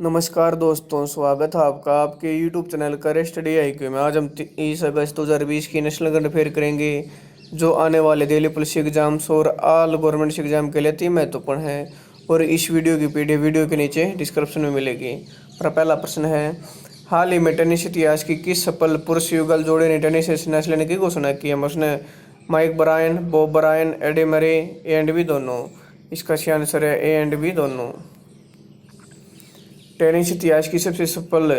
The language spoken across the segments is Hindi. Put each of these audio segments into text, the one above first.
नमस्कार दोस्तों, स्वागत है आपका आपके यूट्यूब चैनल कर स्टडी IQ में। आज हम 30 अगस्त 2020 की नेशनल करंट अफेयर करेंगे, जो आने वाले दिल्ली पुलिस एग्जाम्स और ऑल गवर्नमेंट एग्जाम के लिए अति महत्वपूर्ण है। और इस वीडियो की PDF वीडियो के नीचे डिस्क्रिप्शन में मिलेगी। पर पहला प्रश्न है, हाल ही में टेनिस इतिहास की किस सफल पुरुष युगल जोड़े ने टेनिस से संन्यास लेने की घोषणा की है? उसने Mike Bryan, Bob Bryan, Eddie Murray, A and B दोनों। इसका सही आंसर है ए एंड बी दोनों। टेनिस इतिहास की सबसे सफल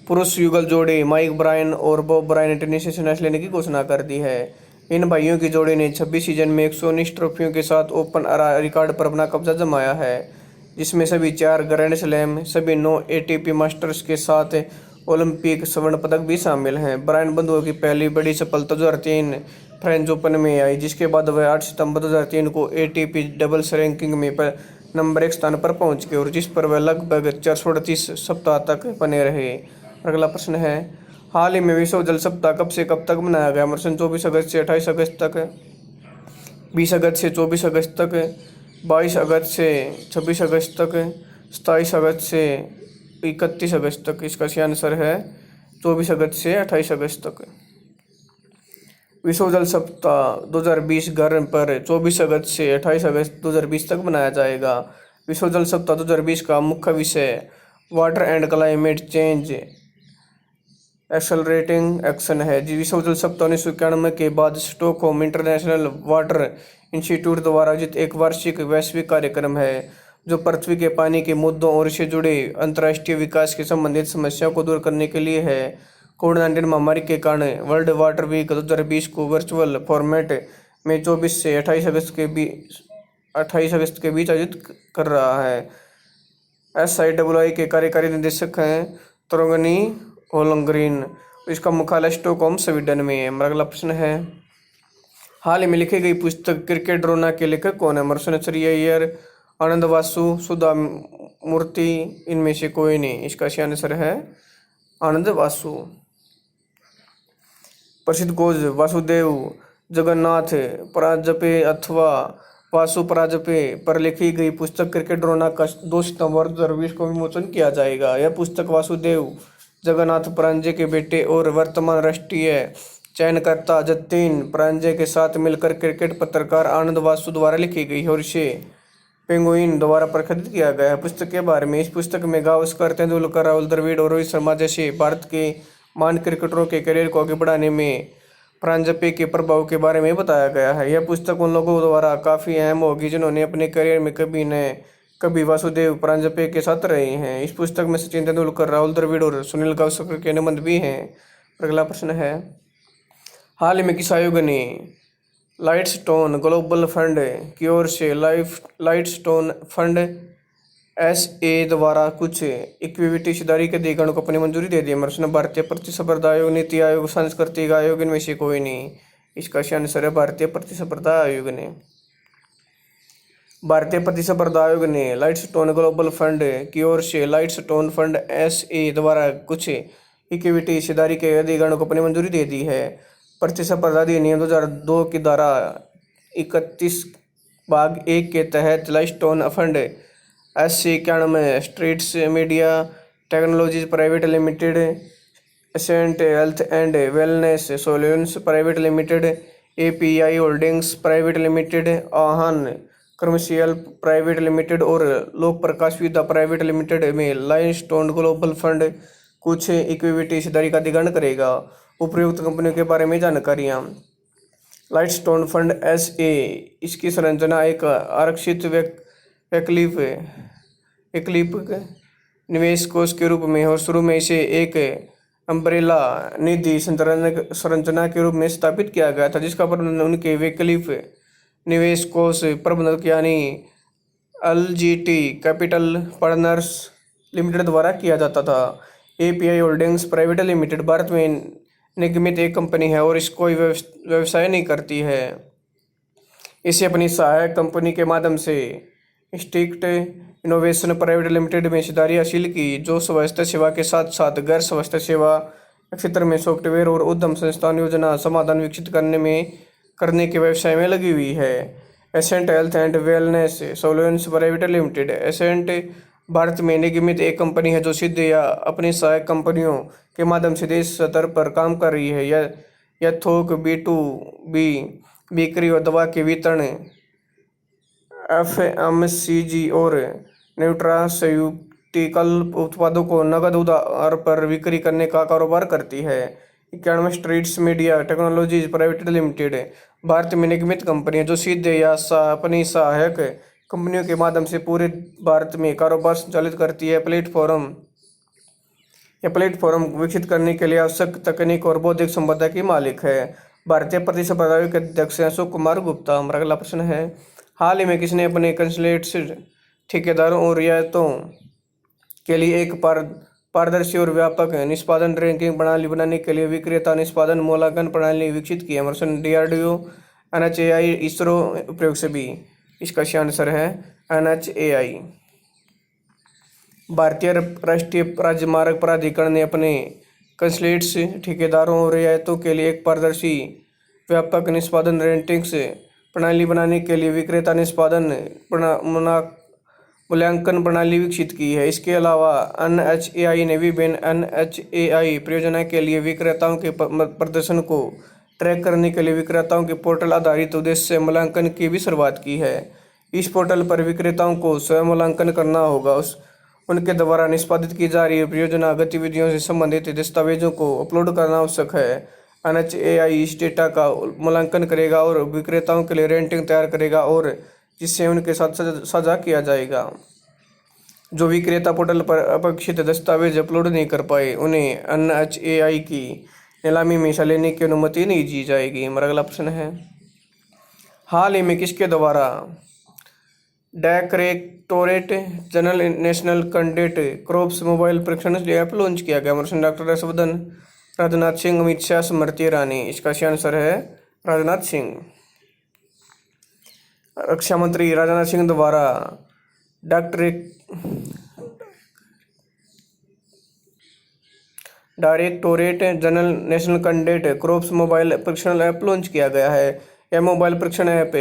पुरुष युगल जोड़ी माइक ब्रायन और बॉब ब्रायन ने टेनिस से संन्यास लेने की घोषणा कर दी है। इन भाइयों की जोड़ी ने 26 सीजन में 119 ट्रॉफियों के साथ ओपन रिकॉर्ड पर अपना कब्जा जमाया है, जिसमें सभी 4 ग्रैंड स्लैम, सभी 9 ATP मास्टर्स के साथ ओलंपिक स्वर्ण पदक भी शामिल हैं। ब्रायन बंधुओं की पहली बड़ी सफलता 2003 फ्रेंच ओपन में आई, जिसके बाद वह 8 सितंबर 2003 को ATP डबल्स रैंकिंग में नंबर 1 स्थान पर पहुंच गए, और जिस पर वह लगभग 438 सप्ताह तक बने रहे। अगला प्रश्न है, हाल ही में विश्व जल सप्ताह कब से कब तक मनाया गया? 24 अगस्त से 28 अगस्त तक, 20 अगस्त से 24 अगस्त तक, 22 अगस्त से 26 अगस्त तक, 27 अगस्त से 31 अगस्त तक। इसका सही आंसर है 24 अगस्त से 28 अगस्त तक। विश्व जल सप्ताह 2020 घर पर 24 अगस्त से 28 अगस्त 2020 तक मनाया जाएगा। विश्व जल सप्ताह 2020 का मुख्य विषय water and climate change accelerating action है। विश्व जल सप्ताह 1991 के बाद स्टॉकहोम इंटरनेशनल वाटर इंस्टीट्यूट द्वारा आयोजित एक वार्षिक वैश्विक कार्यक्रम है, जो पृथ्वी के पानी के मुद्दों और इससे जुड़े अंतर्राष्ट्रीय विकास के संबंधित समस्याओं को दूर करने के लिए है। कोविड-19 महामारी के कारण वर्ल्ड वाटर वीक 2020 को वर्चुअल फॉर्मेट में 24 से 28 अगस्त के बीच आयोजित कर रहा है। SIII के कार्यकारी निदेशक हैं तोरगनी होलंग्रीन। इसका मुख्यालय स्टॉकहोम स्वीडन में है। अगला प्रश्न है, हाल ही में लिखी गई पुस्तक क्रिकेट ड्रोना के लेखक कौन है? मर्सनचरी अय्यर, आनंद वासु, सुधा मूर्ति, इनमें से कोई नहीं। इसका सही आंसर है आनंद वासु। प्रसिद्ध खोज वासुदेव जगन्नाथ परांजपे अथवा वासु परांजपे पर लिखी गई पुस्तक क्रिकेट ड्रोना का 2 सितंबर 2020 को विमोचन किया जाएगा। यह पुस्तक वासुदेव जगन्नाथ परांजे के बेटे और वर्तमान राष्ट्रीय चयनकर्ता जतीन परांजे के साथ मिलकर क्रिकेट पत्रकार आनंद वासु द्वारा लिखी गई है, और इसे पेंगुइन द्वारा प्रकाशित किया गया है। पुस्तक के बारे में, इस पुस्तक में गावस्कर, तेंदुलकर, राहुल द्रविड़ और रोहित शर्मा जैसे भारत के महान क्रिकेटरों के करियर को आगे बढ़ाने में परांजपे के प्रभाव के बारे में बताया गया है। यह पुस्तक उन लोगों द्वारा काफ़ी अहम होगी जिन्होंने अपने करियर में कभी न कभी वासुदेव परांजपे के साथ रहे हैं। इस पुस्तक में सचिन तेंदुलकर, राहुल द्रविड़ और सुनील गावस्कर के निबंध भी हैं। अगला प्रश्न है, हाल ही में किस आयोग ने लाइटस्टोन ग्लोबल फंड की ओर से लाइटस्टोन फंड SA द्वारा कुछ इक्विटी हिस्सेदारी के अधिग्रहण को अपनी मंजूरी दे दी? भारतीय प्रतिस्पर्धा आयोग, नीति आयोग, सांस्कृतिक आयोग, इनमें से कोई नहीं। इसका सही आंसर है भारतीय प्रतिस्पर्धा आयोग ने। भारतीय प्रतिस्पर्धा आयोग ने लाइटस्टोन ग्लोबल फंड की ओर से लाइटस्टोन फंड SA द्वारा कुछ इक्विटी हिस्सेदारी के अधिग्रहण को अपनी मंजूरी दे दी है। प्रतिस्पर्धा अधिनियम 2002 की धारा 31(1) के तहत Lightstone Fund SC91 Streets Media Technologies Private limited, Ascent health and wellness solutions private Limited, API Holdings Private Limited, Aahan Commercial Private Limited और लोक प्रकाश विद्या प्राइवेट लिमिटेड में लाइटस्टोन ग्लोबल फंड कुछ इक्विटी हिस्सेदारी का अधिग्रहण करेगा। उपयुक्त कंपनियों के बारे में जानकारियाँ। लाइटस्टोन फंड SA, इसकी संरचना एक आरक्षित वैकल्पिक निवेश कोष के रूप में, और शुरू में इसे एक अम्ब्रेला निधि संरचना के रूप में स्थापित किया गया था, जिसका प्रबंधन उनके वैकल्पिक निवेश कोष प्रबंधक यानी LGT कैपिटल पार्टनर्स लिमिटेड द्वारा किया जाता था। API Holdings Private limited Bharat में निगमित एक कंपनी है और इसको कोई व्यवसाय नहीं करती है। इसे अपनी सहायक कंपनी के माध्यम से स्ट्रिक्ट इनोवेशन प्राइवेट लिमिटेड में हिस्सेदारी हासिल की, जो स्वास्थ्य सेवा के साथ साथ गैर स्वास्थ्य सेवा क्षेत्र में सॉफ्टवेयर और उद्यम संस्थान योजना समाधान विकसित करने के व्यवसाय में लगी हुई है। Ascent health and wellness solutions private limited Ascent Bharat में निगमित एक कंपनी है जो सीधे या अपनी सहायक कंपनियों के माध्यम से देश स्तर पर काम कर रही है। यह थोक B2B बिक्री और दवा के वितरण, FMCG और न्यूट्रास्यूटिकल उत्पादों को नकद उधार पर बिक्री करने का कारोबार करती है। 91 streets Media Technologies Private limited Bharat में निगमित कंपनी है जो सीधे या अपनी सहायक कंपनियों के माध्यम से पूरे भारत में कारोबार संचालित करती है। प्लेटफॉर्म विकसित करने के लिए आवश्यक तकनीक और बौद्धिक संपदा की मालिक है। भारतीय प्रतिस्पर्धा आयोग के अध्यक्ष अशोक कुमार गुप्ता। हमारा अगला प्रश्न है, हाल ही में किसने अपने कंसल्टेंट्स, ठेकेदारों और रियायतों के लिए एक पारदर्शी और व्यापक निष्पादन रैंकिंग प्रणाली बनाने के लिए विक्रेता निष्पादन मूल्यांकन प्रणाली विकसित की है? DRDO, NHAI, इसरो, उपयोग से भी। इसका सही आंसर है NHAI। भारतीय राष्ट्रीय राजमार्ग प्राधिकरण ने अपने कंसल्टेंट्स, ठेकेदारों और रियायतों के लिए एक पारदर्शी व्यापक निष्पादन रैंकिंग्स प्रणाली बनाने के लिए विक्रेता निष्पादन मूल्यांकन प्रणाली विकसित की है। इसके अलावा NHAI ने विभिन्न NHAI परियोजना के लिए विक्रेताओं के प्रदर्शन को ट्रैक करने के लिए विक्रेताओं के पोर्टल आधारित उद्देश्य मूल्यांकन की भी शुरुआत की है। इस पोर्टल पर विक्रेताओं को स्वयं मूल्यांकन करना होगा। उनके द्वारा निष्पादित की जा रही परियोजना गतिविधियों से संबंधित दस्तावेजों को अपलोड करना आवश्यक है। NHAI इस डेटा का मूल्यांकन करेगा और विक्रेताओं के लिए रेटिंग तैयार करेगा और जिससे उनके साथ साझा किया जाएगा। जो विक्रेता पोर्टल पर अपेक्षित दस्तावेज अपलोड नहीं कर पाए उन्हें NHAI की नीलामी में हिस्सा लेने की अनुमति नहीं दी जाएगी। हमारा अगला प्रश्न है, हाल ही में किसके द्वारा directorate general national candidate corps mobile परीक्षण ऐप लॉन्च किया गया? डॉक्टर हर्षवर्धन, राजनाथ सिंह, अमित शाह, स्मृति ईरानी। इसका सही आंसर है राजनाथ सिंह। रक्षा मंत्री राजनाथ सिंह द्वारा directorate general national candidate corps mobile परीक्षण ऐप लॉन्च किया गया है। यह मोबाइल परीक्षण ऐप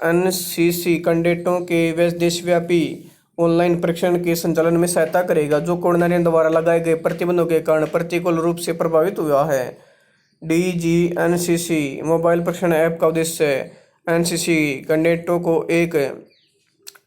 NCC कैंडिडेटों के देशव्यापी ऑनलाइन परीक्षण के संचालन में सहायता करेगा जो कोरोना द्वारा लगाए गए प्रतिबंधों के कारण प्रतिकूल रूप से प्रभावित हुआ है। DGNCC मोबाइल परीक्षण ऐप का उद्देश्य NCC कैंडिडेटों को एक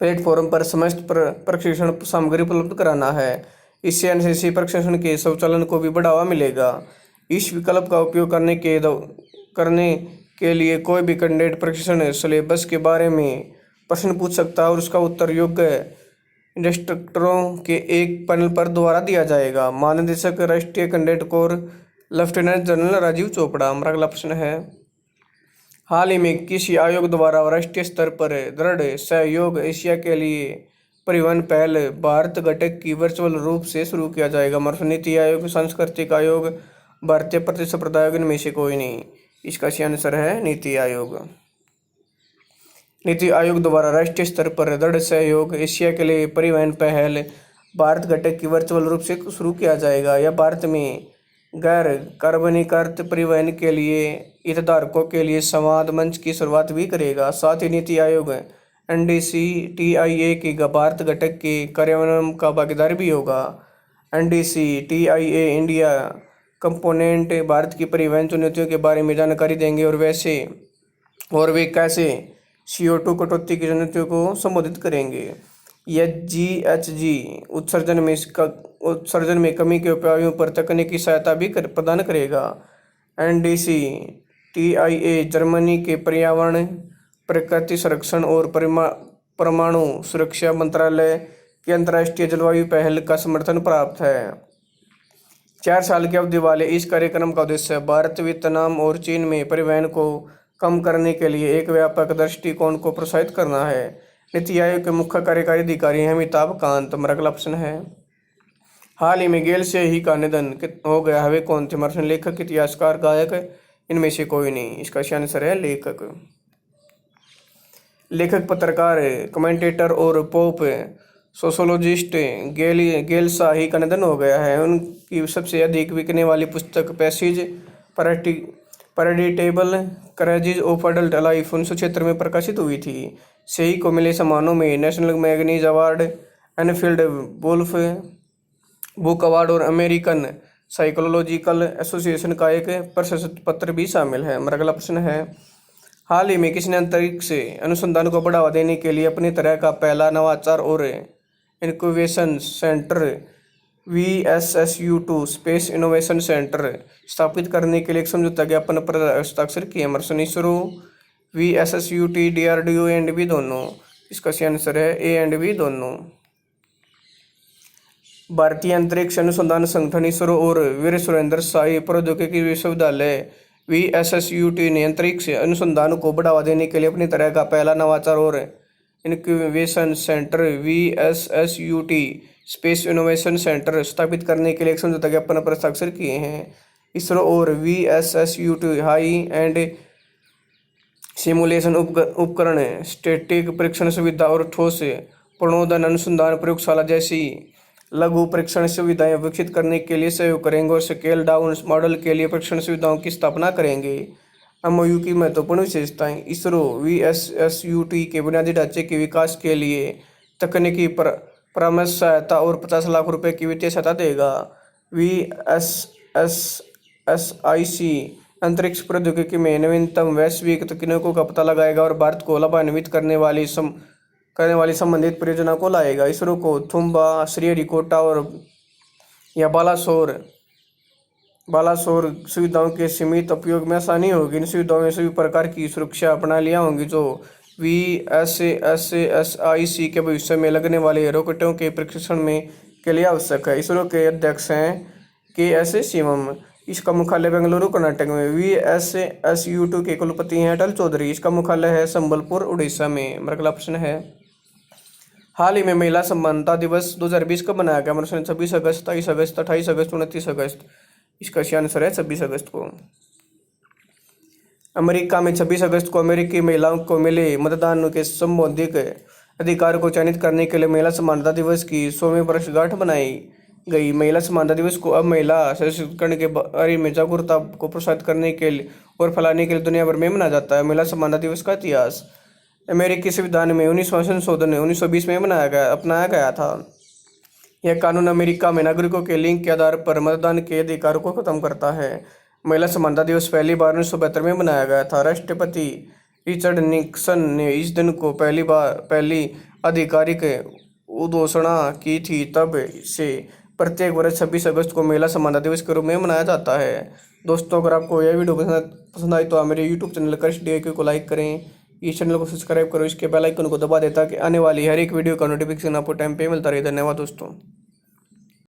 प्लेटफॉर्म पर समस्त प्रशिक्षण सामग्री उपलब्ध कराना है। इससे NCC प्रशिक्षण के संचालन को भी बढ़ावा मिलेगा। इस विकल्प का उपयोग करने के लिए कोई भी कैंडिडेट प्रशिक्षण सिलेबस के बारे में प्रश्न पूछ सकता है और उसका उत्तर योग्य इंस्ट्रक्टरों के एक पैनल पर द्वारा दिया जाएगा। महानिदेशक राष्ट्रीय candidate core lieutenant general Rajiv Chopra. हमारा अगला प्रश्न है, हाल ही में किसी आयोग द्वारा राष्ट्रीय स्तर पर दृढ़ सहयोग एशिया के लिए परिवहन पहल भारत घटक की वर्चुअल रूप से शुरू किया जाएगा? नीति आयोग, सांस्कृतिक आयोग, भारतीय प्रतिस्पर्धा आयोग, इनमें से कोई नहीं। इसका सही आंसर है नीति आयोग। नीति आयोग द्वारा राष्ट्रीय स्तर पर दृढ़ सहयोग एशिया के लिए परिवहन पहल भारत घटक की वर्चुअल रूप से शुरू किया जाएगा। यह भारत में गैर कार्बनिकृत परिवहन के लिए हितधारकों के लिए संवाद मंच की शुरुआत भी करेगा। साथ ही नीति आयोग NDC-TIA की भारत घटक के कार्यान्वयन का भागीदार भी होगा। NDC-TIA इंडिया कंपोनेंट भारत की परिवहन चुनौतियों के बारे में जानकारी देंगे और वे कैसे CO2 कटौती की चुनौतियों को संबोधित करेंगे। यह GHG उत्सर्जन में कमी के उपायों पर तकनीकी सहायता भी प्रदान करेगा। NDC-TIA जर्मनी के पर्यावरण, प्रकृति संरक्षण और परमाणु सुरक्षा मंत्रालय की अंतर्राष्ट्रीय जलवायु पहल का समर्थन प्राप्त है। 4 साल की अवधि वाले इस कार्यक्रम का उद्देश्य भारत, वियतनाम और चीन में परिवहन को कम करने के लिए एक व्यापक दृष्टिकोण को प्रोत्साहित करना है। नीति आयोग के मुख्य कार्यकारी अधिकारी हैं अमिताभ कांत। हमारा अगला प्रश्न है, हाल ही में गेल से ही का निधन हो गया है, वे कौन थे? लेखक, इतिहासकार, गायक, इनमें से कोई नहीं। इसका सही आंसर है लेखक, पत्रकार, कमेंटेटर और पॉप सोशोलॉजिस्ट गेल शाही का निधन हो गया है। उनकी सबसे अधिक बिकने वाली पुस्तक पैसेज पैराडिटेबल करेजेज ऑफ एडल्ट लाइफ 1976 में प्रकाशित हुई थी। शाही को मिले सम्मानों में national magazine award, Anisfield Wolf book award और अमेरिकन साइकोलॉजिकल एसोसिएशन का एक प्रशस्ति पत्र भी शामिल है। हमारा अगला प्रश्न है, हाल ही में किसने अंतरिक्ष अनुसंधान को बढ़ावा देने के लिए अपनी तरह का पहला नवाचार और incubation centre VSSU2 space innovation centre स्थापित करने के लिए एक समझौता ज्ञापन पर हस्ताक्षर किए? हमारे इसरो, VSSUT, DRDO एंड भी दोनों। इसका सही आंसर है A एंड B दोनों। भारतीय अंतरिक्ष अनुसंधान संगठन इसरो और वीर सुरेंद्र साई प्रौद्योगिकी विश्वविद्यालय VSSUT ने अंतरिक्ष अनुसंधान को बढ़ावा देने के लिए अपनी तरह का पहला नवाचार और incubation centre VSSUT space innovation centre स्थापित करने के लिए एक समझौता ज्ञापन पर हस्ताक्षर किए हैं। इसरो और VSSUT हाई एंड सिमुलेशन उपकरण, स्टैटिक परीक्षण सुविधा और ठोस प्रणोदन अनुसंधान प्रयोगशाला जैसी लघु परीक्षण सुविधाएं विकसित करने के लिए सहयोग करेंगे और स्केल डाउन मॉडल के लिए परीक्षण सुविधाओं की स्थापना करेंगे। MOU की महत्वपूर्ण विशेषताएं, इसरो VSSUT के बुनियादी ढांचे के विकास के लिए तकनीकी परामर्श सहायता और 50 लाख रुपए की वित्तीय सहायता देगा। VSSIC अंतरिक्ष प्रौद्योगिकी में नवीनतम वैश्विक तकनीकों का पता लगाएगा और भारत को लाभान्वित करने वाली संबंधित परियोजना को लाएगा। इसरो को थुम्बा, श्रीहरिकोटा और या बालासोर सुविधाओं के सीमित उपयोग में आसानी होगी। इन सुविधाओं में सभी प्रकार की सुरक्षा प्रणालियां होंगी जो VSSIC के भविष्य में लगने वाले रॉकेटों के परीक्षण में के लिए आवश्यक है। इसरो के अध्यक्ष हैं KS शिवम। इसका मुख्यालय बेंगलुरु कर्नाटक में। VSSU2 के कुलपति हैं अटल चौधरी। इसका मुख्यालय है संबलपुर उड़ीसा में। मेरा अगला प्रश्न है, हाल ही में महिला समानता दिवस 2020 कब मनाया गया? 26 अगस्त, 23 अगस्त, 28 अगस्त, 29 अगस्त। इसका सही आंसर है 26 अगस्त को। अमेरिका में 26 अगस्त को अमेरिकी महिलाओं को मिले मतदान के संबंधित अधिकार को चयनित करने के लिए महिला समानता दिवस की 100वीं वर्षगांठ मनाई गई। महिला समानता दिवस को अब महिला सशक्तिकरण के बारे में जागरूकता को प्रोत्साहित करने के लिए और फैलाने के लिए दुनिया भर में मनाया जाता है। महिला समानता दिवस का इतिहास, अमेरिकी संविधान में 19वां संशोधन 1920 में अपनाया गया था। यह कानून अमेरिका में नागरिकों के लिंग के आधार पर मतदान के अधिकार को खत्म करता है। महिला समानता दिवस पहली बार 1972 में मनाया गया था। राष्ट्रपति रिचर्ड निक्सन ने इस दिन को पहली आधिकारिक उद्घोषणा की थी। तब से प्रत्येक वर्ष 26 अगस्त को महिला समानता दिवस के रूप में मनाया जाता है। दोस्तों, अगर आपको यह वीडियो पसंद आई तो मेरे YouTube चैनल कृषि DIQ को लाइक करें, इस चैनल को सब्सक्राइब करो, इसके बेल आइकन को दबा दें ताकि आने वाली हर एक वीडियो का नोटिफिकेशन आपको टाइम पे मिलता रहे। धन्यवाद दोस्तों।